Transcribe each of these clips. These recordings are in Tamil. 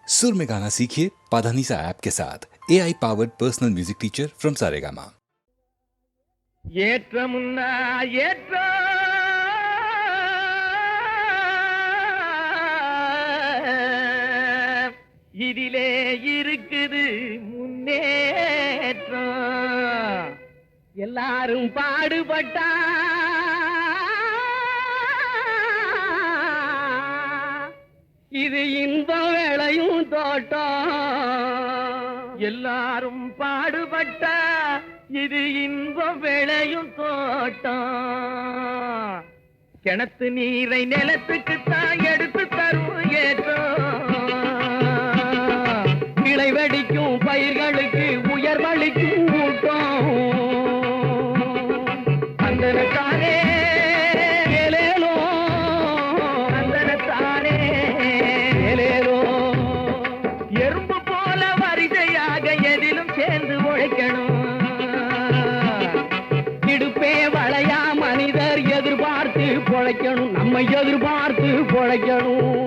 सुर में गाना सीखिए पाधानीसा ऐप के साथ AI powered personal music teacher from Saregama. ஏற்றமுன்னா ஏற்ற இதிலே இருக்குது முன்னேற்றம். எல்லாரும் பாடுபட்டா இது இன்பம் விளையும் தோட்டம். எல்லாரும் பாடுபட்டா இது இன்பம் விளையும் தோட்டம். கிணத்து நீரை நிலத்துக்குத்தான் எடுத்து தரும் ஏற்றம். கிளை வெடிக்கும் பயிர்களுக்கு உயர்வளிக்கும் ஊட்டம். அந்தனத்தானே ஏலேலோ, அந்தனத்தானே ஏலேலோ. எறும்பு போல வரிசையாக எதிலும் சேர்ந்து உழைக்கணும். இடுப்பே வளையா மனிதர் எதிர்பார்த்து பொழைக்கணும். நம்ம எதிர்பார்த்து பொழைக்கணும்.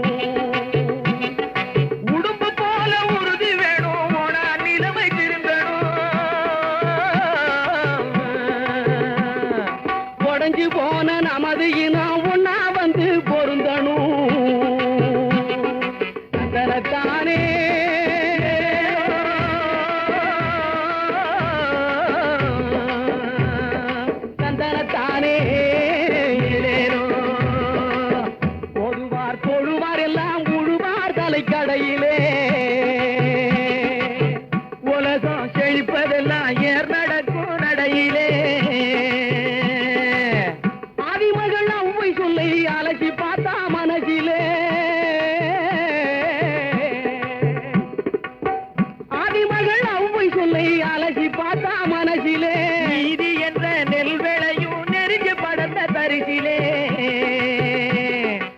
உடும்பு போல உறுதி வேணும். ஓனா நிலைமை திரும்பணும். உடைஞ்சு போன நமது இனம் ஒன்னா வந்து பொருந்தணும். தனத்தானே தந்தனத்தானே ஏலேலோ. பொதுவார் தொழுவார் எல்லாம் உழுவார் தலைக்கடையிலே. உலகம் செழிப்பதெல்லாம் ஏர் நடக்கும் நடையிலே. ஆதிமகள் அவ்வை சொல்லை அலசி பார்த்தா மனசிலே. ஆதிமகள் அவ்வை சொல்லை அலசி பார்த்தா மனசிலே. நீதி என்ற நெல் விளையும் நெருங்கி படந்த தரிசிலே.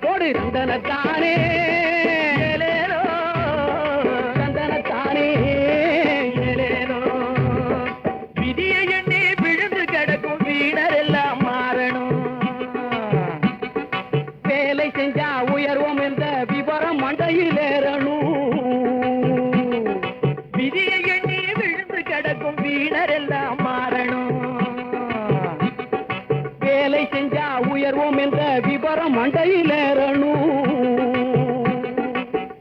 போடு தந்தனத்தானே ஏலேலோ, தந்தனத்தானே ஏலேலோ. விதியை எண்ணி விழுந்து கிடக்கும் வீணர் எல்லாம் மாறணும். வேலை செஞ்சா உயர்வோம் என்ற விவரம் மண்டையில் ஏறணும். விதியை எண்ணி விழுந்து கிடக்கும் வீணர் எல்லாம் மாறணும். வேலை செஞ்சா உயர்வோம் என்ற விவரம் மண்டையில் ஏறணும்.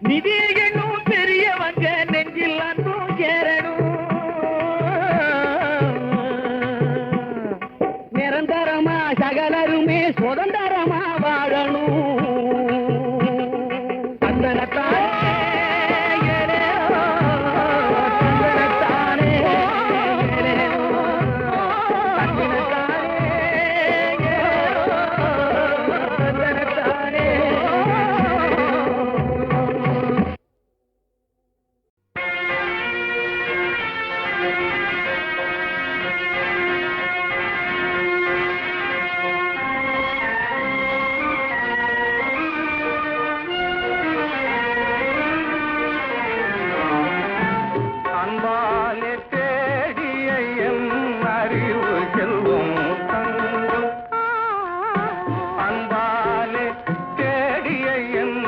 நிதியை எண்ணும் பெரியவங்க நெஞ்சில் அன்பும் சேரணும். நிரந்தரமா சகலருமே சுதந்திரமா வாழணும். தந்தனத்தானே ஏலேலோ, தந்தனத்தானே ஏலேலோ, தந்தனத்தானே ஏலேலோ, தந்தனத்தானே அன்பாலே தேடிய என் அறிவு செல்வம் தங்கம். அன்பாலே தேடிய என்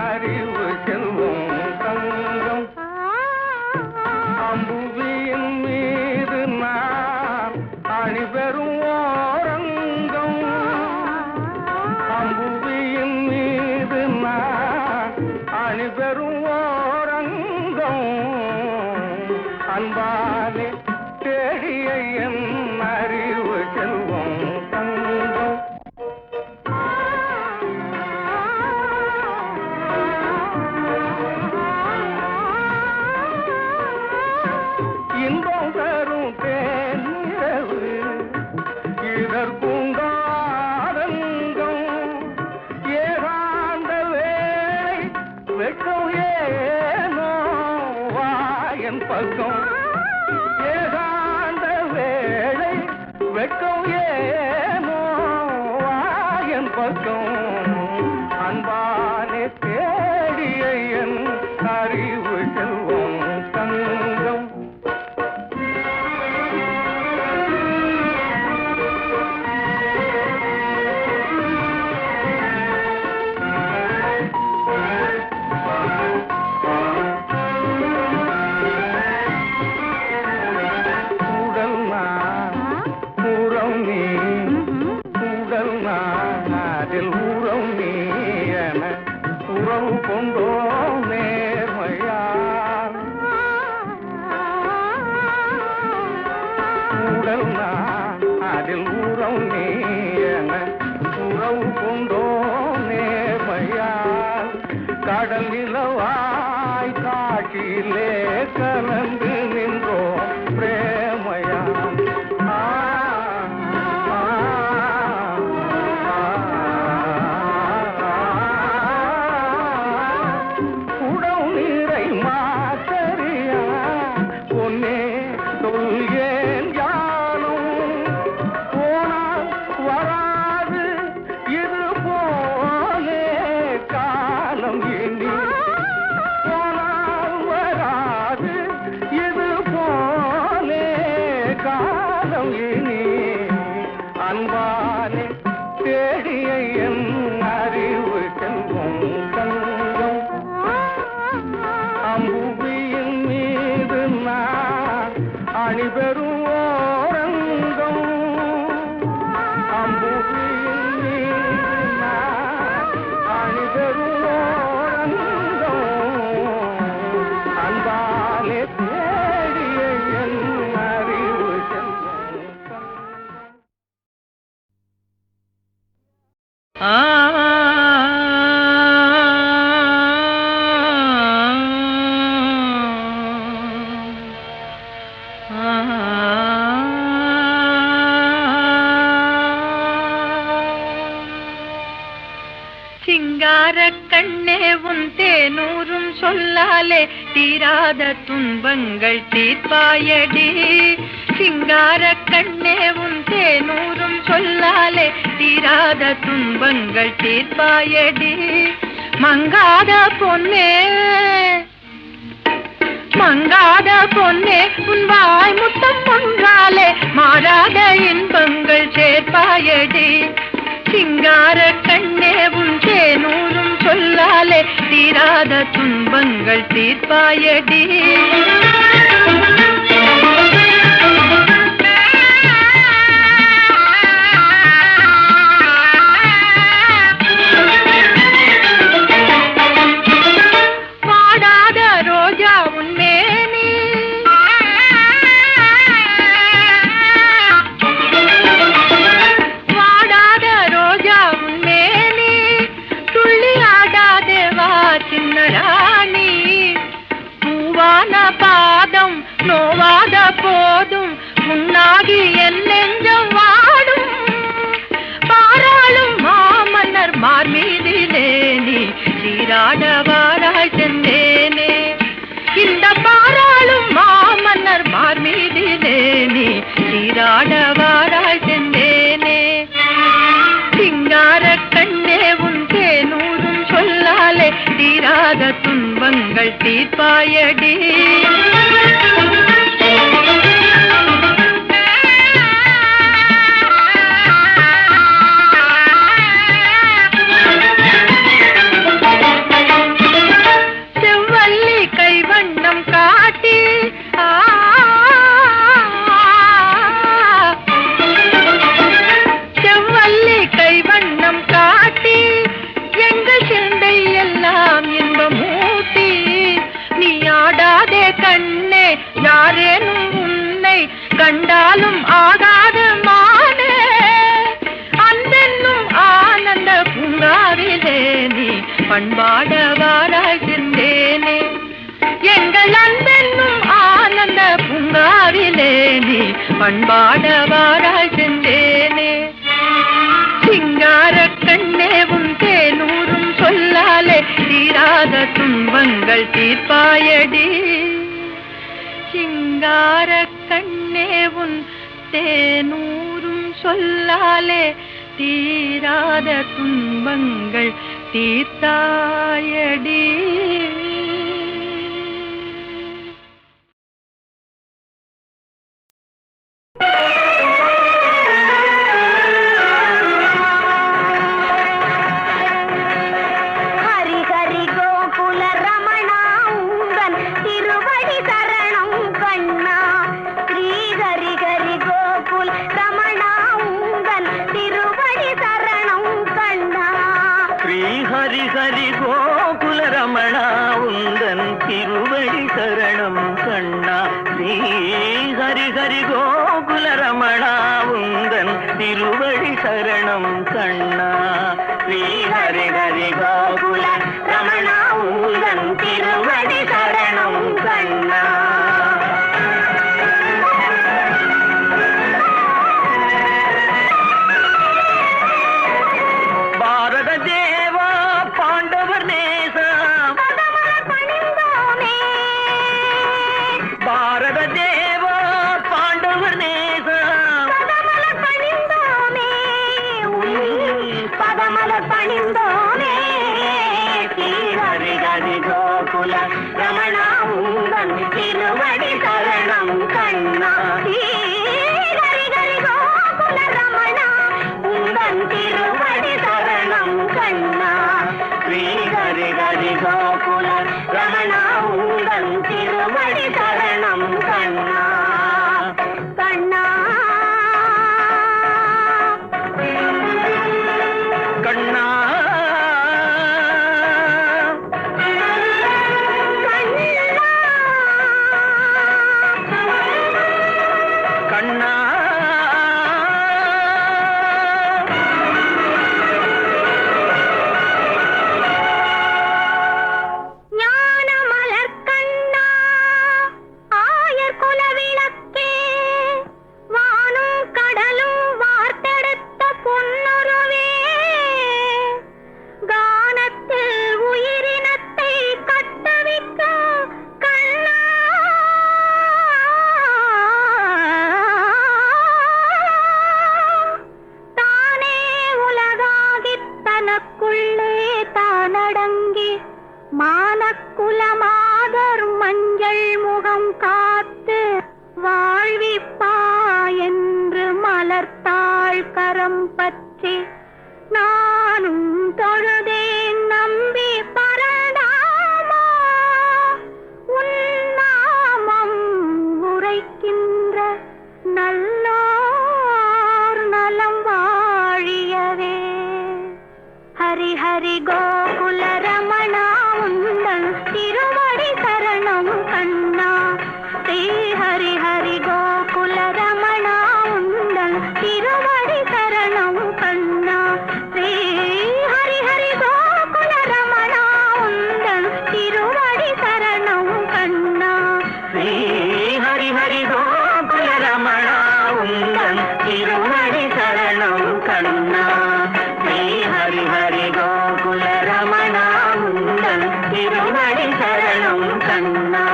அறிவு செல்வம் தங்கம். அம்புவியின் மீது நான் அணிபெறும் ஓரங்கம். அம்புவியின் மீது நான் அணிபெறும் ஓரங்கம். அன்பாலே தேடிய என் அறிவு செல்வம் தங்கம். இன்பம் தரும் தேனிரவு இதற்குண்டாரங்கம். ஏகாந்த வேளை வெட்கம் ஏனோ வா என் பக்கம். ஏகாந்த வேளை வெட்கம் ஏனோ வா என் பக்கம். அன்பாலே தேடிய என் அறிவு செல்வம் தங்கம். சிங்கார கண்ணே உன் தேனூரும் சொல்லாலே தீராத துன்பங்கள் தீர்ப்பாயடி. சிங்கார கண்ணே உன் தேனூரும் சொல்லாலே தீராத துன்பங்கள் தீர்ப்பாயடி. மங்காத பொன்னே மங்காத பொன்னே உன் வாய் முத்தம் ஒன்றாலே மாறாத இன்பங்கள் சேர்ப்பாயடி. சிங்கார கண்ணே உன் தேனூரும் சொல்லாலே தீராத துன்பங்கள் தீர்ப்பாயடி. வாடாத ரோஜா உன் மேனி வாடாத ரோஜா உன் மேனி துள்ளி ஆடாதே வா சின்ன ராணி. பூவான பாதம் நோவாத போதும் முன்னாகி என் நெஞ்சம் வாடும். பாராளும் மாமன்னர் மார்மீதிலே நீ சீராடவாராய் சென்றேனே. இந்த பாராளும் மாமன்னர் மார்மீதிலே நீ சீராடவாராய் சென்றேனே. சிங்கார கண்ணே உன் தேனூரும் சொல்லாலே தீராத துன்பங்கள் தீர்ப்பாயடி. செவ்வல்லி கைவண்ணம் காட்டி செவ்வல்லி கைவண்ணம் காட்டி எங்கள் சிந்தை எல்லாம் இன்பமூட்டி. நீ ஆடாதே கண்ணே யாரேனும் உன்னை கண்டாலும் ஆகாத மானே. அன்பென்னும் ஆனந்த பூங்காவிலே நீ பண்பாடவாராய் சென்றேனே. எங்கள் அன்பென்னும் ஆனந்த பூங்காவிலே நீ பண்பாடவாராய் சென்றேனே. சிங்கார கண்ணே உன் தேனூரும் சொல்லாலே தீராத துன்பங்கள் தீர்ப்பாயடி. சிங்கார கண்ணே உன் தேனூரும் சொல்லாலே தீராத துன்பங்கள் தீர்த்தாயடி. ஹரி ஹரி கோகுல ரமணா உந்தன் திருவடி சரணம் கண்ணா. ஸ்ரீ ஹரி ஹரி கோகுல ரமணா உந்தன் திருவடி சரணம் கண்ணா. ஸ்ரீ ஹரி ஹரி கோகுல ரமணா திருமணி சரணம் கண்ணா ஸ்ரீ ஹரி ஹரி கோகுல ரமணா உந்தன் திருமணி சரணம் கண்ணா.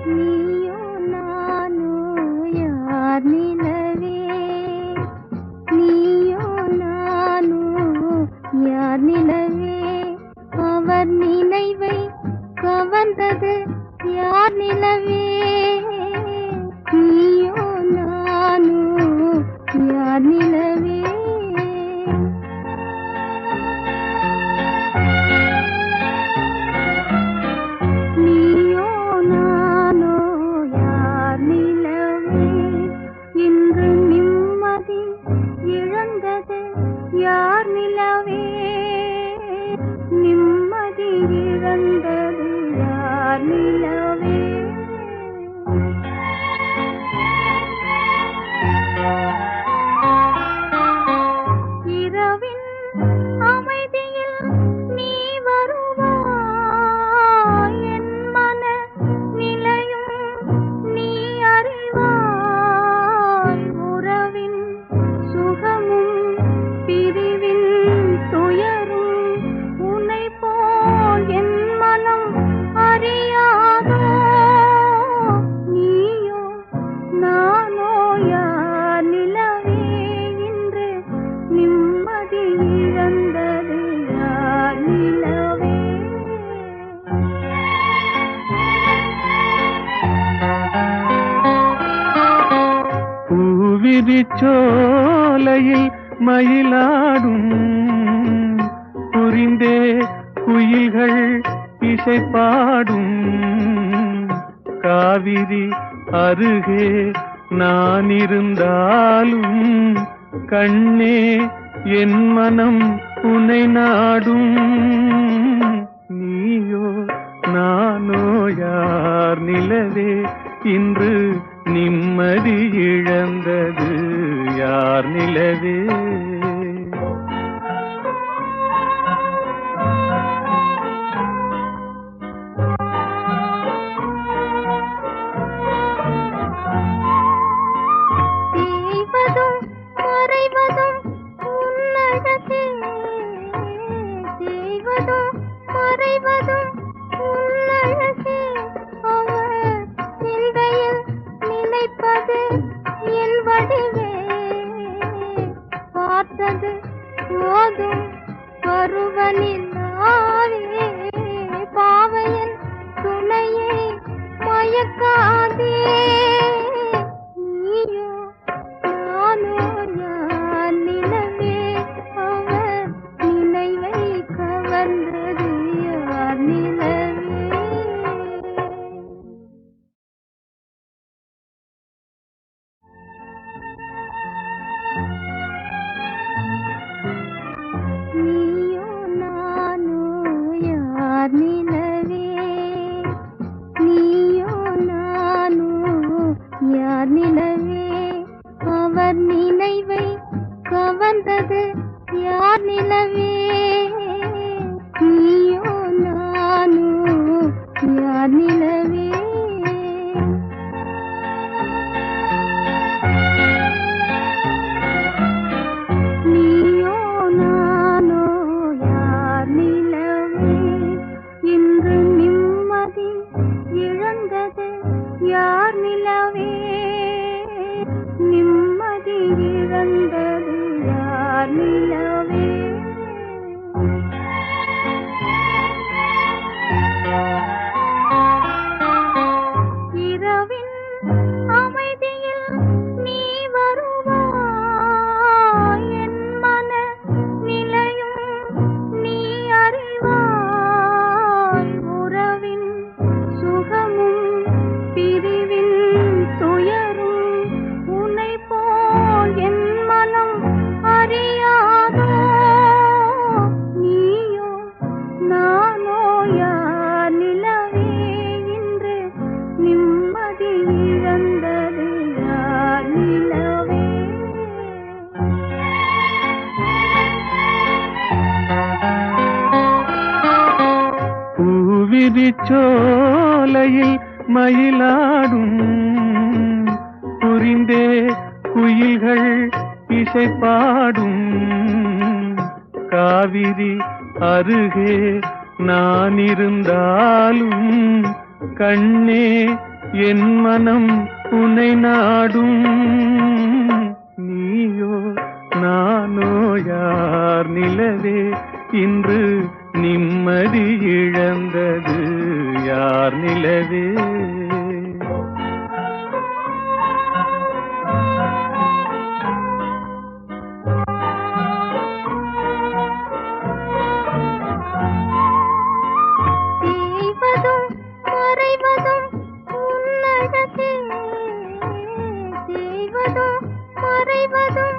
நீயோ நானோ யார் நிலவே, நீயோ நானோ யார் நிலவே, அவர் நினைவை கவர்ந்தது யார் நிலவே, நீயோ நானோ யார் நிலவே. நீயோ நானோ யார் நிலவே, இன்று நிம்மதி இழந்தது யார் நிலவே, நிம்மதி இழந்தது யார் நிலவே. இரவின் அமைதியில் நீ வருவாய், என் மன நிலையும் நீ அறிவாய், உறவின் சுகமும் பிரிவின் துயரும் உன்னை போல் என் மனம் அறியாதோ, நீயோ நானோ யார் நிலவே, இன்று நிம்மதி இழந்தது யார் நிலவே. பூவிரிச்சோலையில் மயிலாடும் புரிந்தே குயில்கள் இசைப்பாடும், காவிரி அருகே நான் இருந்தாலும் கண்ணே என் மனம் உன்னை நாடும், நீயோ நானோ யார் நிலவே, இன்று நிம்மதி இழந்தது யார் நிலவே. தேய்வதும் மறைவதும் உன்னழகே, தேய்வதும் மறைவதும் உன்னழகே, அவர் சிந்தையில் நினைப்பது என் வடிவே, பார்த்தது போதும் பருவனில்லாவே, பாவையன் துணையை மயக்காதே, நீயோ நானோ யார் நிலவே, அவர் நினைவை கவர்ந்தது யார் நிலவே. நீயோ நானோ யார் நிலவே, நீயோ நானோ யார் நிலவே, அவர் நினைவை கவர்ந்தது யார் நிலவே, நீயோ நானோ யார் நிலவே. நீயோ நானோ யார் நிலவே, இன்று நிம்மதி இழந்தது யார் நிலவே, நிம்மதி இழந்தது யார் நிலவே. சோலையில் மயிலாடும் புரிந்தே குயில்கள் இசை பாடும் காவிரி அருகே நான் இருந்தாலும் கண்ணே என் மனம் உன்னை நாடும் நீயோ நானோ யார் நிலவே இன்று நிம்மதி இழந்தது யார் நிலவே தேய்வதும் மறைவதும் உன்னழகே தேய்வதும் மறைவதும்